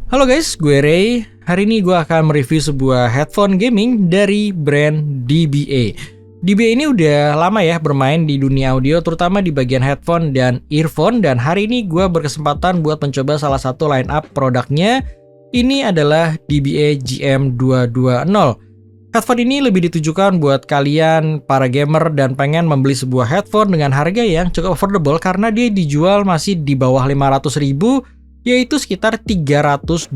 Halo guys, gue Ray. Hari ini gue akan mereview sebuah headphone gaming dari brand DBA. DBA ini udah lama ya bermain di dunia audio, terutama di bagian headphone dan earphone. Dan hari ini gue berkesempatan buat mencoba salah satu line up produknya. Ini adalah DBA GM220. Headphone ini lebih ditujukan buat kalian para gamer dan pengen membeli sebuah headphone dengan harga yang cukup affordable karena dia dijual masih di bawah 500.000, yaitu sekitar 320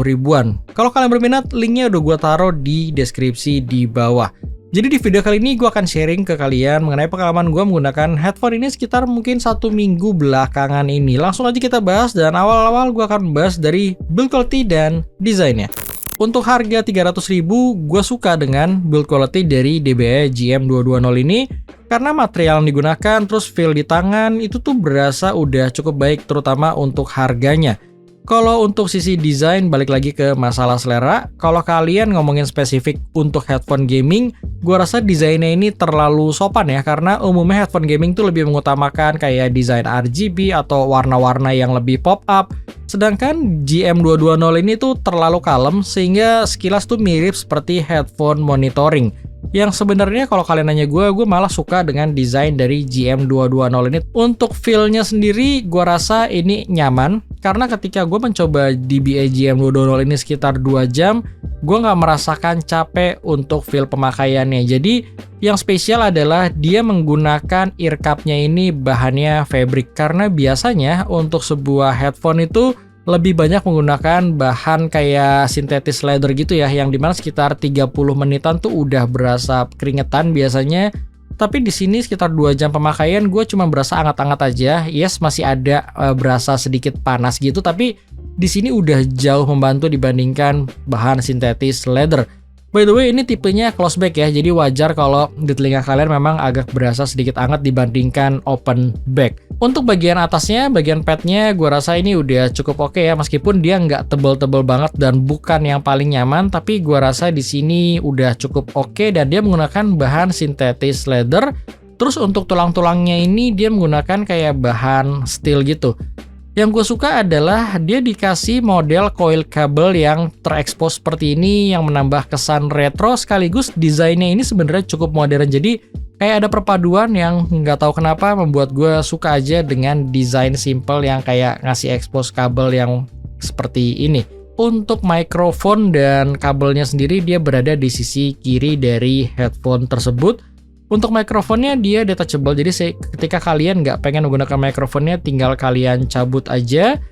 ribuan. Kalau kalian berminat, linknya udah gue taruh di deskripsi di bawah. Jadi di video kali ini gue akan sharing ke kalian mengenai pengalaman gue menggunakan headphone ini sekitar mungkin 1 minggu belakangan ini. Langsung aja kita bahas, dan awal-awal gue akan bahas dari build quality dan desainnya. Untuk harga 300.000, gue suka dengan build quality dari DBA GM220 ini karena material yang digunakan terus feel di tangan itu tuh berasa udah cukup baik, terutama untuk harganya. Kalau untuk sisi desain, balik lagi ke masalah selera. Kalau kalian ngomongin spesifik untuk headphone gaming, gue rasa desainnya ini terlalu sopan ya, karena umumnya headphone gaming tuh lebih mengutamakan kayak desain RGB atau warna-warna yang lebih pop up. Sedangkan GM220 ini tuh terlalu kalem sehingga sekilas tuh mirip seperti headphone monitoring. Yang sebenarnya kalau kalian nanya gue malah suka dengan desain dari GM220 ini. Untuk feel-nya sendiri gue rasa ini nyaman, karena ketika gue mencoba DBA GM220 ini sekitar 2 jam, gue nggak merasakan capek untuk feel pemakaiannya. Jadi yang spesial adalah dia menggunakan ear cup-nya ini bahannya fabric, karena biasanya untuk sebuah headphone itu lebih banyak menggunakan bahan kayak sintetis leather gitu ya, yang dimana sekitar 30 menitan tuh udah berasa keringetan biasanya. Tapi di sini sekitar 2 jam pemakaian gue cuma berasa anget-anget aja. Yes, masih ada berasa sedikit panas gitu, tapi di sini udah jauh membantu dibandingkan bahan sintetis leather. By the way, ini tipenya close back ya, jadi wajar kalau di telinga kalian memang agak berasa sedikit anget dibandingkan open back. Untuk bagian atasnya, bagian padnya, gue rasa ini udah cukup oke ya, meskipun dia nggak tebel-tebel banget dan bukan yang paling nyaman, tapi gue rasa di sini udah cukup oke dan dia menggunakan bahan sintetis leather. Terus untuk tulang-tulangnya ini dia menggunakan kayak bahan steel gitu. Yang gue suka adalah dia dikasih model coil kabel yang terekspos seperti ini yang menambah kesan retro, sekaligus desainnya ini sebenarnya cukup modern. Jadi kayak ada perpaduan yang nggak tahu kenapa membuat gue suka aja dengan desain simple yang kayak ngasih expose kabel yang seperti ini. Untuk mikrofon dan kabelnya sendiri dia berada di sisi kiri dari headphone tersebut. Untuk mikrofonnya dia detachable, jadi ketika kalian nggak pengen menggunakan mikrofonnya tinggal kalian cabut aja.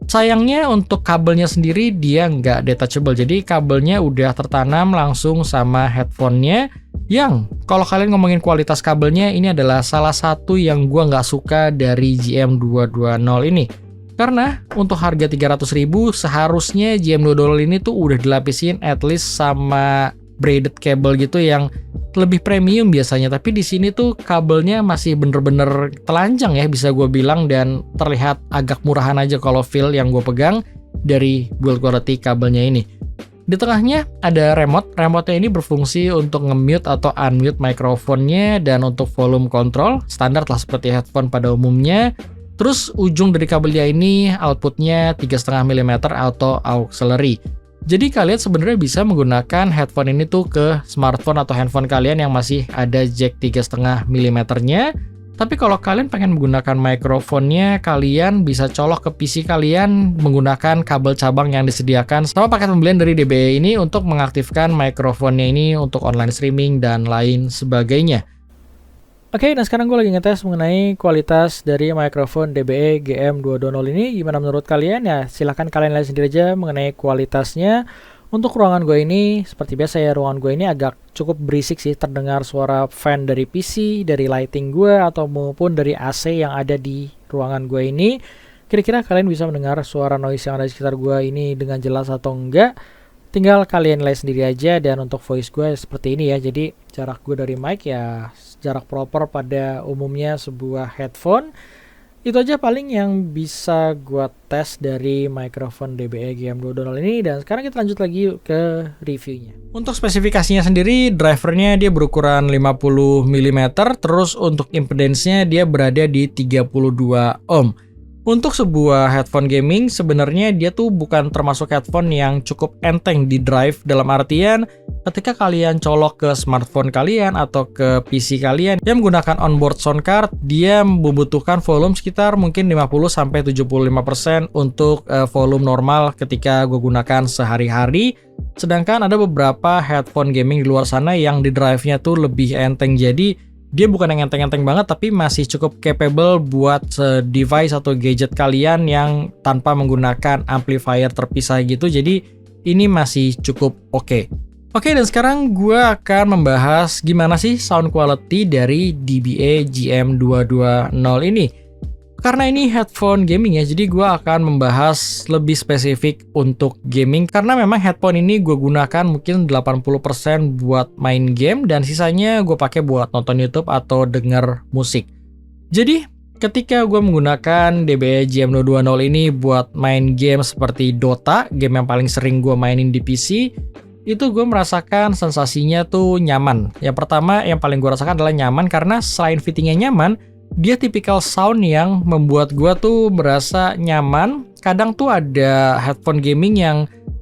Sayangnya untuk kabelnya sendiri dia nggak detachable, jadi kabelnya udah tertanam langsung sama headphone-nya. Yang kalau kalian ngomongin kualitas kabelnya, ini adalah salah satu yang gua nggak suka dari GM220 ini. Karena untuk harga 300.000 seharusnya GM220 ini tuh udah dilapisin at least sama braided cable gitu yang lebih premium biasanya, tapi di sini tuh kabelnya masih bener-bener telanjang ya bisa gue bilang, dan terlihat agak murahan aja kalau feel yang gue pegang dari build quality kabelnya ini. Di tengahnya ada remote-nya ini berfungsi untuk nge-mute atau unmute mikrofonnya, dan untuk volume control standar lah seperti headphone pada umumnya. Terus ujung dari kabelnya ini outputnya 3,5 mm atau auxiliary. Jadi kalian sebenarnya bisa menggunakan headphone ini tuh ke smartphone atau handphone kalian yang masih ada jack 3,5 mm-nya. Tapi kalau kalian pengen menggunakan mikrofonnya, kalian bisa colok ke PC kalian menggunakan kabel cabang yang disediakan sama paket pembelian dari DBA ini untuk mengaktifkan mikrofonnya ini untuk online streaming dan lain sebagainya. Oke, dan sekarang gue lagi ngetes mengenai kualitas dari mikrofon DBA GM220 ini. Gimana menurut kalian? Ya silahkan kalian lihat sendiri aja mengenai kualitasnya. Untuk ruangan gue ini, seperti biasa ya, ruangan gue ini agak cukup berisik sih. Terdengar suara fan dari PC, dari lighting gue, atau maupun dari AC yang ada di ruangan gue ini. Kira-kira kalian bisa mendengar suara noise yang ada di sekitar gue ini dengan jelas atau enggak? Tinggal kalian lihat sendiri aja. Dan untuk voice gue seperti ini ya, jadi jarak gue dari mic ya jarak proper pada umumnya sebuah headphone. Itu aja paling yang bisa gue tes dari mikrofon DBA GM220 ini. Dan sekarang kita lanjut lagi ke reviewnya. Untuk spesifikasinya sendiri, drivernya dia berukuran 50 mm. Terus untuk impedance-nya dia berada di 32 ohm. Untuk sebuah headphone gaming, sebenarnya dia tuh bukan termasuk headphone yang cukup enteng di drive, dalam artian ketika kalian colok ke smartphone kalian atau ke PC kalian yang menggunakan onboard sound card, dia membutuhkan volume sekitar mungkin 50-75% untuk volume normal ketika gue gunakan sehari-hari. Sedangkan ada beberapa headphone gaming di luar sana yang di drive-nya tuh lebih enteng, jadi dia bukan yang enteng-enteng banget tapi masih cukup capable buat device atau gadget kalian yang tanpa menggunakan amplifier terpisah gitu. Jadi ini masih cukup oke. Oke, dan sekarang gue akan membahas gimana sih sound quality dari DBA GM220 ini. Karena ini headphone gaming ya, jadi gue akan membahas lebih spesifik untuk gaming. Karena memang headphone ini gue gunakan mungkin 80% buat main game dan sisanya gue pakai buat nonton YouTube atau denger musik. Jadi ketika gue menggunakan DBA GM220 ini buat main game seperti Dota, game yang paling sering gue mainin di PC, itu gue merasakan sensasinya tuh nyaman. Yang pertama yang paling gue rasakan adalah nyaman karena selain fittingnya nyaman, dia tipikal sound yang membuat gue tuh merasa nyaman. Kadang tuh ada headphone gaming yang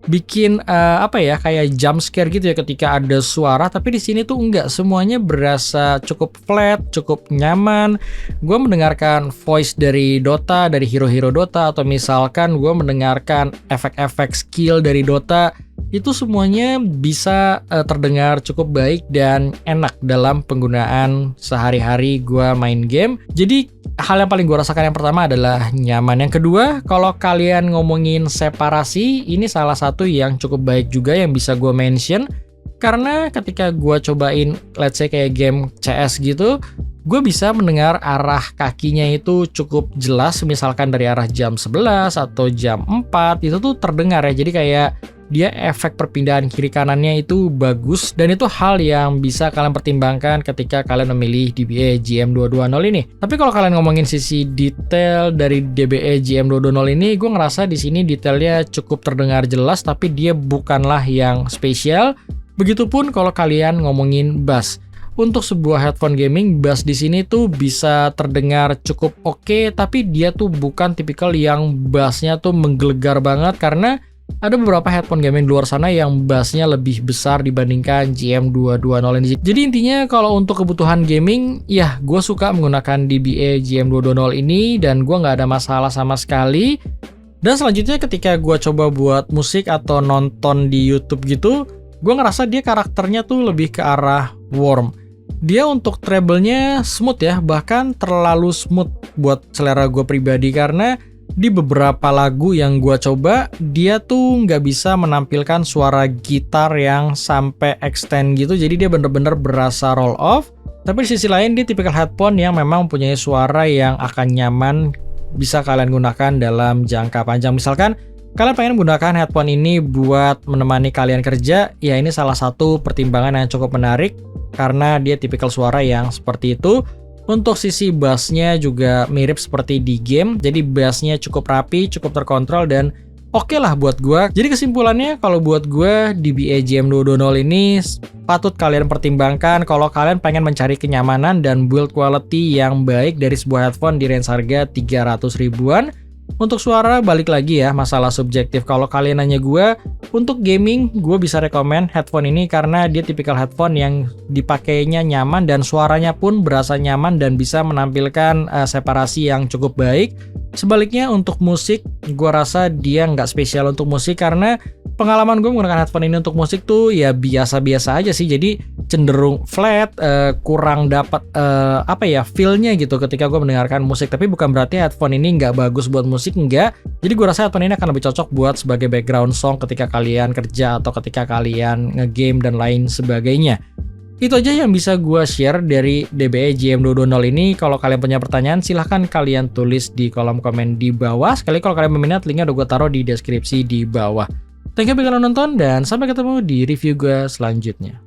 bikin kayak jump scare gitu ya ketika ada suara, tapi di sini tuh enggak, semuanya berasa cukup flat, cukup nyaman. Gue mendengarkan voice dari Dota, dari hero-hero Dota, atau misalkan gue mendengarkan efek-efek skill dari Dota, itu semuanya bisa terdengar cukup baik dan enak dalam penggunaan sehari-hari gue main game. Jadi hal yang paling gue rasakan yang pertama adalah nyaman. Yang kedua, kalau kalian ngomongin separasi, ini salah satu yang cukup baik juga yang bisa gue mention. Karena ketika gue cobain, let's say kayak game CS gitu, gue bisa mendengar arah kakinya itu cukup jelas. Misalkan dari arah jam 11 atau jam 4, itu tuh terdengar ya. Jadi kayak dia efek perpindahan kiri kanannya itu bagus, dan itu hal yang bisa kalian pertimbangkan ketika kalian memilih DBA GM220 ini. Tapi kalau kalian ngomongin sisi detail dari DBA GM220 ini, gue ngerasa di sini detailnya cukup terdengar jelas, tapi dia bukanlah yang spesial. Begitupun kalau kalian ngomongin bass. Untuk sebuah headphone gaming, bass di sini tuh bisa terdengar cukup oke, tapi dia tuh bukan tipikal yang bassnya tuh menggelegar banget, karena ada beberapa headphone gaming di luar sana yang bassnya lebih besar dibandingkan GM220 ini. Jadi intinya kalau untuk kebutuhan gaming, ya gue suka menggunakan DBA GM220 ini dan gue nggak ada masalah sama sekali. Dan selanjutnya ketika gue coba buat musik atau nonton di YouTube gitu, gue ngerasa dia karakternya tuh lebih ke arah warm. Dia untuk treble-nya smooth ya, bahkan terlalu smooth buat selera gue pribadi, karena di beberapa lagu yang gue coba, dia tuh nggak bisa menampilkan suara gitar yang sampai extend gitu, jadi dia bener-bener berasa roll off. Tapi di sisi lain, dia tipikal headphone yang memang mempunyai suara yang akan nyaman, bisa kalian gunakan dalam jangka panjang. Misalkan kalian pengen menggunakan headphone ini buat menemani kalian kerja, ya ini salah satu pertimbangan yang cukup menarik, karena dia tipikal suara yang seperti itu. Untuk sisi bassnya juga mirip seperti di game, jadi bassnya cukup rapi, cukup terkontrol, dan oke lah buat gue. Jadi kesimpulannya, kalau buat gue DBA GM220 ini patut kalian pertimbangkan kalau kalian pengen mencari kenyamanan dan build quality yang baik dari sebuah headphone di range harga 300 ribuan. Untuk suara, balik lagi ya, masalah subjektif. Kalau kalian nanya gue, untuk gaming, gue bisa rekomen headphone ini karena dia tipikal headphone yang dipakainya nyaman dan suaranya pun berasa nyaman dan bisa menampilkan separasi yang cukup baik. Sebaliknya untuk musik, gue rasa dia nggak spesial untuk musik, karena pengalaman gue menggunakan headphone ini untuk musik tuh ya biasa-biasa aja sih. Jadi cenderung flat, kurang dapat feel-nya gitu ketika gue mendengarkan musik. Tapi bukan berarti headphone ini nggak bagus buat musik, enggak. Jadi gue rasa headphone ini akan lebih cocok buat sebagai background song ketika kalian kerja atau ketika kalian ngegame dan lain sebagainya. Itu aja yang bisa gue share dari DBA GM220 ini. Kalau kalian punya pertanyaan, silahkan kalian tulis di kolom komen di bawah. Sekali kalau kalian berminat, linknya udah gue taruh di deskripsi di bawah. Thank you bagi kalian nonton, dan sampai ketemu di review gue selanjutnya.